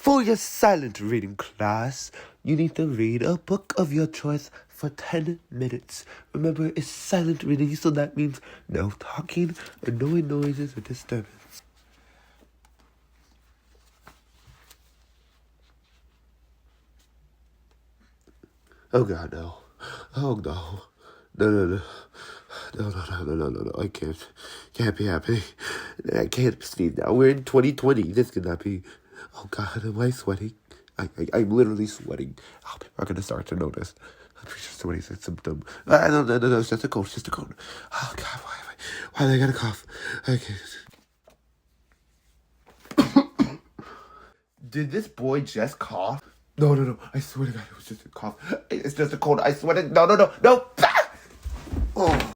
For your silent reading class, you need to read a book of your choice for 10 minutes. Remember, it's silent reading, so that means no talking or no noises or disturbance. Oh God, no. Oh no. No. No. I can't be happening. I can't sleep now. We're in 2020. This cannot be. Oh God, am I sweating? I'm literally sweating. Oh, people are gonna start to notice. I'm pretty sure somebody's a symptom. No, it's just a cold, Oh God, why are they gonna cough? Okay. Did this boy just cough? No. I swear to God, it was just a cough. It's just a cold. I swear to No. Oh.